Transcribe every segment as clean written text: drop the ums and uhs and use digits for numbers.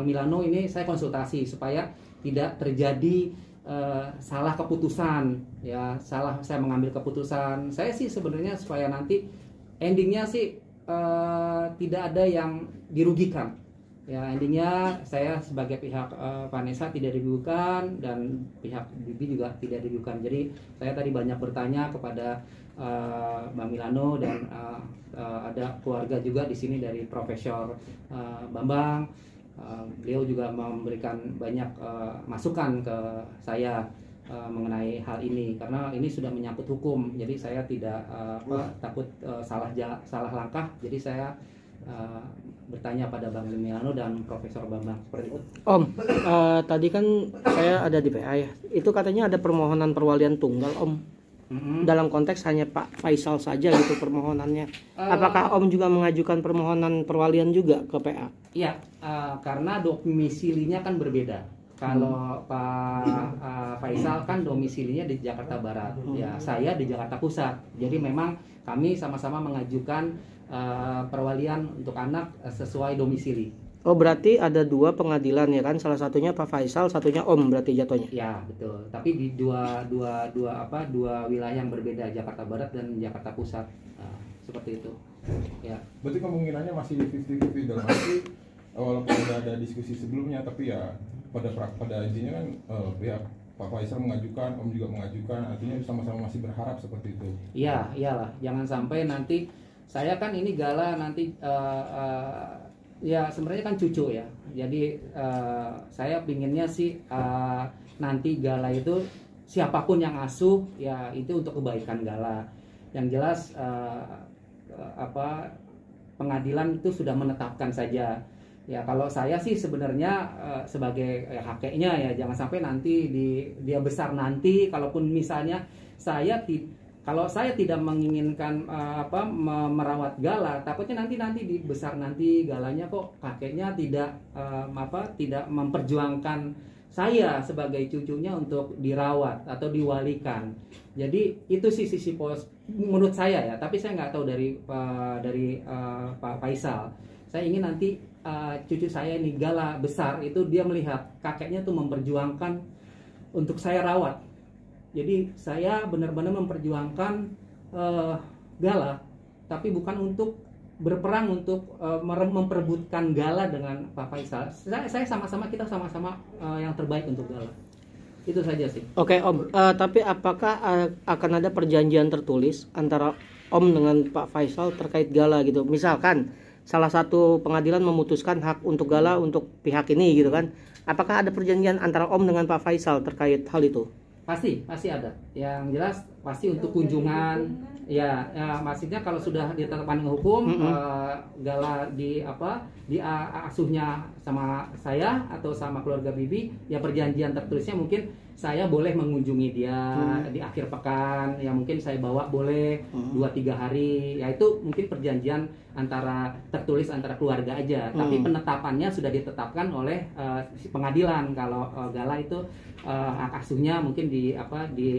Bang Milano ini saya konsultasi supaya tidak terjadi salah keputusan ya, salah saya mengambil keputusan. Saya sih sebenarnya supaya nanti endingnya sih tidak ada yang dirugikan ya, endingnya saya sebagai pihak Vanessa tidak dirugikan dan pihak Bibi juga tidak dirugikan. Jadi saya tadi banyak bertanya kepada Bang Milano dan ada keluarga juga di sini dari Profesor Bambang. Beliau juga memberikan banyak masukan ke saya mengenai hal ini, karena ini sudah menyangkut hukum. Jadi saya tidak takut salah langkah. Jadi saya bertanya pada Bang Milano dan Profesor Bambang seperti itu. Om, tadi kan saya ada di PA ya. Itu katanya ada permohonan perwalian tunggal, Om. Dalam konteks hanya Pak Faisal saja gitu permohonannya. Apakah Om juga mengajukan permohonan perwalian juga ke PA? Iya, karena domisilinya kan berbeda. Kalau Pak Faisal kan domisilinya di Jakarta Barat, ya saya di Jakarta Pusat. Jadi memang kami sama-sama mengajukan perwalian untuk anak sesuai domisili. Oh, berarti ada dua pengadilan ya kan? Salah satunya Pak Faisal, satunya Om berarti jatuhnya. Ya, betul. Tapi di dua wilayah yang berbeda, Jakarta Barat dan Jakarta Pusat. Seperti itu. Ya. Berarti kemungkinannya masih 50-50 dalam arti walaupun sudah ada diskusi sebelumnya, tapi ya pada intinya kan pihak Pak Faisal mengajukan, Om juga mengajukan, artinya sama-sama masih berharap seperti itu. Iya, iyalah. Jangan sampai nanti saya kan ini gala nanti ya sebenarnya kan cucu ya. Jadi saya pinginnya sih nanti gala itu siapapun yang asuh ya itu untuk kebaikan gala. Yang jelas pengadilan itu sudah menetapkan saja. Ya kalau saya sih sebenarnya sebagai kakeknya ya jangan sampai nanti dia besar nanti, kalaupun misalnya kalau saya tidak menginginkan merawat gala, takutnya nanti di besar nanti galanya kok kakeknya tidak memperjuangkan saya sebagai cucunya untuk dirawat atau diwalikan. Jadi itu sih sisi menurut saya ya, tapi saya nggak tahu dari Pak Faisal. Saya ingin nanti cucu saya ini gala besar itu dia melihat kakeknya tuh memperjuangkan untuk saya rawat. Jadi saya benar-benar memperjuangkan gala, tapi bukan untuk berperang untuk memperebutkan gala dengan Pak Faisal. Kita sama-sama yang terbaik untuk gala. Itu saja sih. Oke, Om. Tapi apakah akan ada perjanjian tertulis antara Om dengan Pak Faisal terkait gala gitu? Misalkan salah satu pengadilan memutuskan hak untuk gala untuk pihak ini gitu kan? Apakah ada perjanjian antara Om dengan Pak Faisal terkait hal itu? Pasti ada. Yang jelas pasti untuk kunjungan. Ya, maksudnya kalau sudah ditetapkan dengan hukum, gala asuhnya sama saya atau sama keluarga Bibi, ya perjanjian tertulisnya mungkin saya boleh mengunjungi dia di akhir pekan, ya mungkin saya bawa boleh 2-3 hari, ya itu mungkin perjanjian tertulis antara keluarga aja. Tapi penetapannya sudah ditetapkan oleh pengadilan. Kalau gala itu hak asuhnya mungkin diambil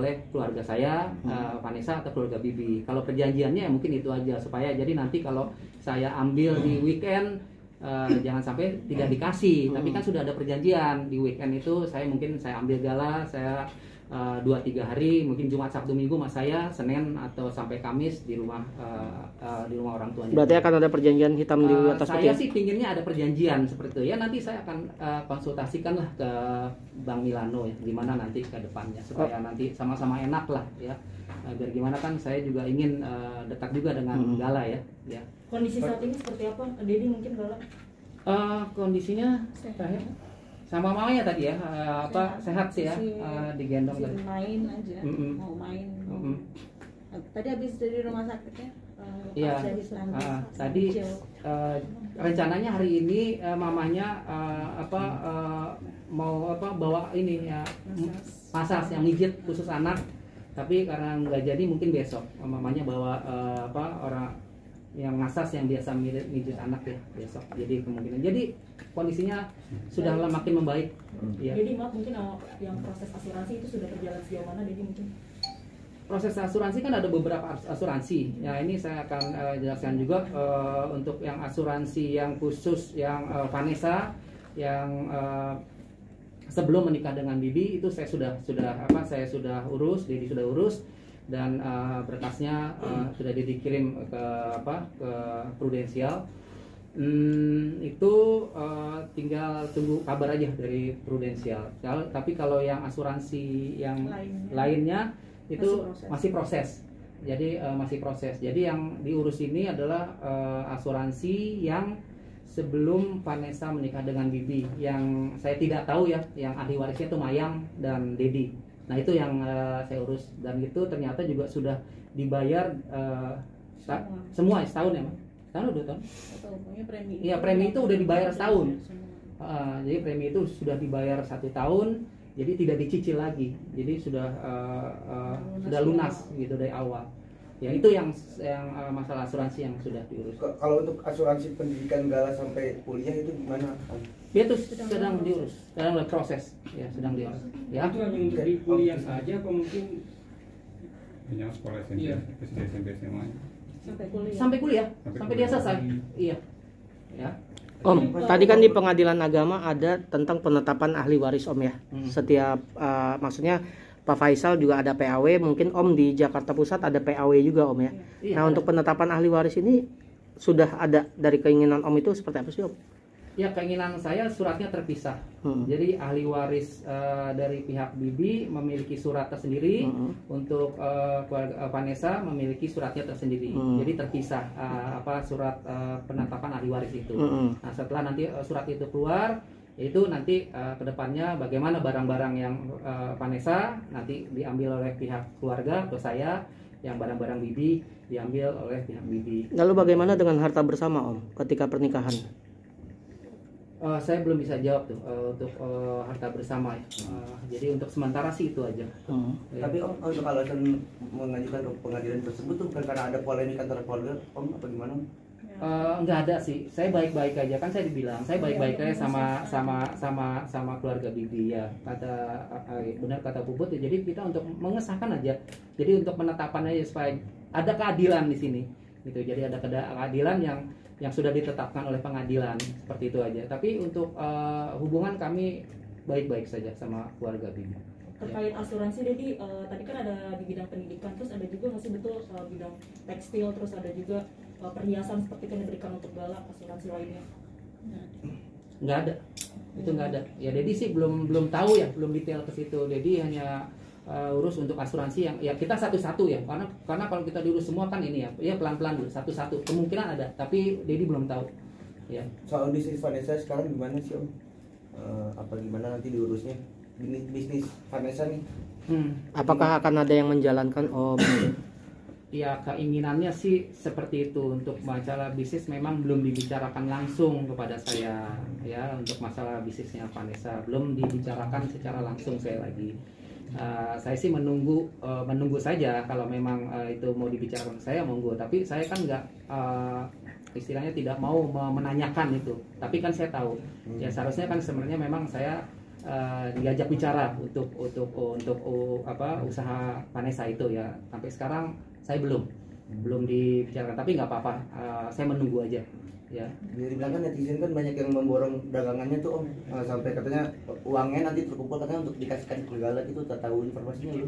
oleh keluarga saya, Vanessa atau keluarga Bibi. Kalau perjanjiannya ya mungkin itu aja, supaya jadi nanti kalau saya ambil di weekend jangan sampai tidak dikasih. Tapi kan sudah ada perjanjian di weekend itu saya ambil gala, saya 2-3 hari, mungkin Jumat, Sabtu, Minggu mas saya, Senin atau sampai Kamis di rumah orang tuanya. Berarti akan ada perjanjian hitam di atas putih. Saya sih pinginnya ada perjanjian seperti itu ya. Nanti saya akan konsultasikan lah ke Bang Milano ya, gimana nanti ke depannya supaya nanti sama-sama enak lah ya. Biar gimana kan saya juga ingin dekat juga dengan gala ya. Kondisi saat ini seperti apa? Dedi mungkin gala? Kondisinya terakhir sama mamanya tadi ya, sehat sih ya, digendong tadi. Main aja, mau main. Tadi habis dari rumah sakitnya? Iya. Tadi rencananya hari ini mamanya mau bawa ini ya masas yang mijit khusus anak, tapi karena nggak jadi mungkin besok mamanya bawa orang yang masas yang biasa mijit anak ya besok. Jadi kemungkinan kondisinya sudah makin membaik. Jadi maaf mungkin yang proses asuransi itu sudah berjalan sejauh mana? Jadi mungkin proses asuransi kan ada beberapa asuransi. Ya ini saya akan jelaskan juga untuk yang asuransi yang khusus yang Vanessa yang sebelum menikah dengan Bibi itu saya sudah urus, Dedi sudah urus dan berkasnya sudah dikirim ke Prudensial. Itu tinggal tunggu kabar aja dari Prudensial. Tapi kalau yang asuransi yang lainnya itu masih proses. Jadi masih proses. Jadi yang diurus ini adalah asuransi yang sebelum Vanessa menikah dengan Bibi. Yang saya tidak tahu ya, yang ahli warisnya itu Mayang dan Dedi. Nah itu yang saya urus dan itu ternyata juga sudah dibayar semua setahun ya, Mas? Setahun udah tahun? Iya, premi itu udah dibayar setahun. Jadi premi itu sudah dibayar 1 tahun, jadi tidak dicicil lagi. Jadi sudah lunas gitu dari awal. Ya itu yang masalah asuransi yang sudah diurus. Kalau untuk asuransi pendidikan Gala sampai kuliah itu gimana? Itu sedang diurus, sedang proses, ya sedang diurus. Ya. Itu hanya dari kuliah saja, atau mungkin Hanya sekolah SMP, SD, SMP, SMA. Sampai kuliah, sampai dia selesai. Iya. Ya. Om, tadi kan di pengadilan agama ada tentang penetapan ahli waris Om ya. Setiap maksudnya Pak Faisal juga ada PAW, mungkin Om di Jakarta Pusat ada PAW juga Om ya. Iya, Nah untuk penetapan ahli waris ini sudah ada dari keinginan Om itu seperti apa sih Om? Ya keinginan saya suratnya terpisah. Jadi ahli waris dari pihak Bibi memiliki surat tersendiri, untuk keluarga Vanessa memiliki suratnya tersendiri. Jadi terpisah surat penetapan ahli waris itu. Nah setelah nanti surat itu keluar, yaitu nanti kedepannya bagaimana barang-barang yang Vanessa nanti diambil oleh pihak keluarga atau saya, yang barang-barang Bibi diambil oleh pihak Bibi. Lalu bagaimana dengan harta bersama Om ketika pernikahan? Saya belum bisa jawab tuh untuk harta bersama ya. Jadi untuk sementara sih itu aja. Ya. Tapi Om untuk alasan mengajukan ke pengadilan tersebut tuh bukan karena ada polemik antara keluarga Om apa gimana? Nggak ada sih, saya baik-baik aja, kan saya dibilang saya baik-baik aja sama keluarga Bibi ya, benar kata Puput ya. Jadi kita untuk mengesahkan aja, jadi untuk penetapan aja supaya ada keadilan di sini gitu. Jadi ada keadilan yang sudah ditetapkan oleh pengadilan, seperti itu aja. Tapi untuk hubungan kami baik-baik saja sama keluarga Bibi. Terkait asuransi, jadi tadi kan ada di bidang pendidikan, terus ada juga masih betul bidang tekstil, terus ada juga perhiasan seperti yang diberikan untuk Gala, asuransi lainnya. Nggak ada, itu nggak ada. Ya Dedi sih belum tahu ya, belum detail ke situ. Dedi hanya urus untuk asuransi yang ya kita satu-satu ya, karena kalau kita diurus semua kan ini ya pelan-pelan dulu satu-satu. Kemungkinan ada, tapi Dedi belum tahu. Ya. Soal bisnis Vanessa sekarang gimana sih Om? Apa gimana nanti diurusnya? Bisnis Vanessa nih? Apakah akan ada yang menjalankan Om? Ya keinginannya sih seperti itu. Untuk masalah bisnis memang belum dibicarakan langsung kepada saya ya, untuk masalah bisnisnya Vanessa belum dibicarakan secara langsung saya lagi. Saya sih menunggu saja kalau memang itu mau dibicarakan saya monggo, tapi saya kan nggak istilahnya tidak mau menanyakan itu, tapi kan saya tahu ya seharusnya kan sebenarnya memang saya diajak bicara untuk usaha Vanessa itu ya. Sampai sekarang saya belum dibicarakan, tapi nggak apa-apa, saya menunggu aja ya. Jadi bilang kan netizen kan banyak yang memborong dagangannya tuh Om, sampai katanya uangnya nanti terkumpul katanya untuk dikasihkan ke Gala gitu. Tak tahu informasinya lu?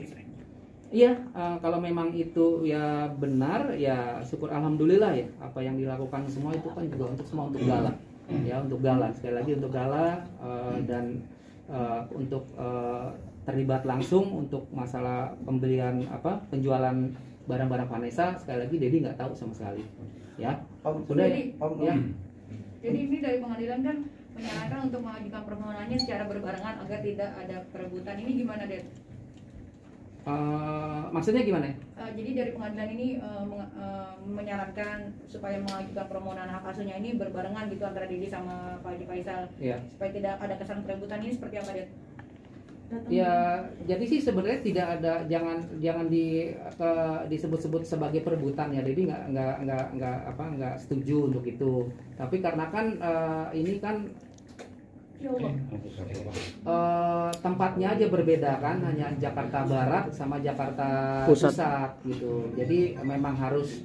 Iya, kalau memang itu ya benar ya syukur alhamdulillah ya. Apa yang dilakukan semua itu kan juga untuk Gala ya, untuk Gala, sekali lagi untuk Gala, dan untuk terlibat langsung untuk masalah pembelian penjualan barang-barang Vanessa, sekali lagi Dedi nggak tahu sama sekali ya. Sudah ya. Jadi ini dari pengadilan kan menyarankan untuk mengajukan permohonannya secara berbarengan agar tidak ada perebutan. Ini gimana, Ded? Maksudnya gimana? Jadi dari pengadilan ini menyarankan supaya mengajukan permohonan hak asuhnya ini berbarengan gitu antara Dedi sama Pak Faisal, supaya tidak ada kesan perebutan. Ini seperti apa, Ded? Ya, jadi sih sebenarnya tidak ada, jangan disebut-sebut sebagai perebutan ya. Jadi nggak setuju untuk itu. Tapi karena kan ini kan Ya Allah. Tempatnya aja berbeda kan, hanya Jakarta Barat sama Jakarta Pusat gitu. Jadi memang harus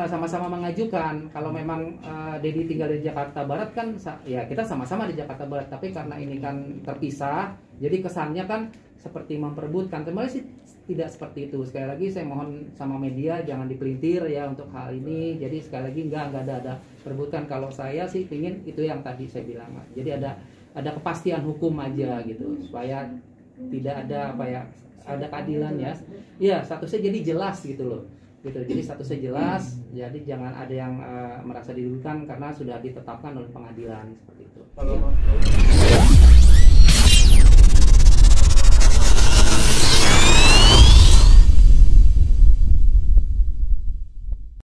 sama-sama mengajukan. Kalau memang Dedi tinggal di Jakarta Barat kan, ya kita sama-sama di Jakarta Barat. Tapi karena ini kan terpisah, jadi kesannya kan seperti memperebutkan. Kembali sih tidak seperti itu. Sekali lagi saya mohon sama media jangan dipelintir ya untuk hal ini. Jadi sekali lagi nggak ada perebutan. Kalau saya sih ingin itu yang tadi saya bilang. Jadi ada kepastian hukum aja gitu supaya tidak ada ada keadilan ya. Iya, statusnya jadi jelas gitu loh. Gitu. Jadi statusnya jelas. Jadi jangan ada yang merasa dirugikan karena sudah ditetapkan oleh pengadilan seperti itu. Kalau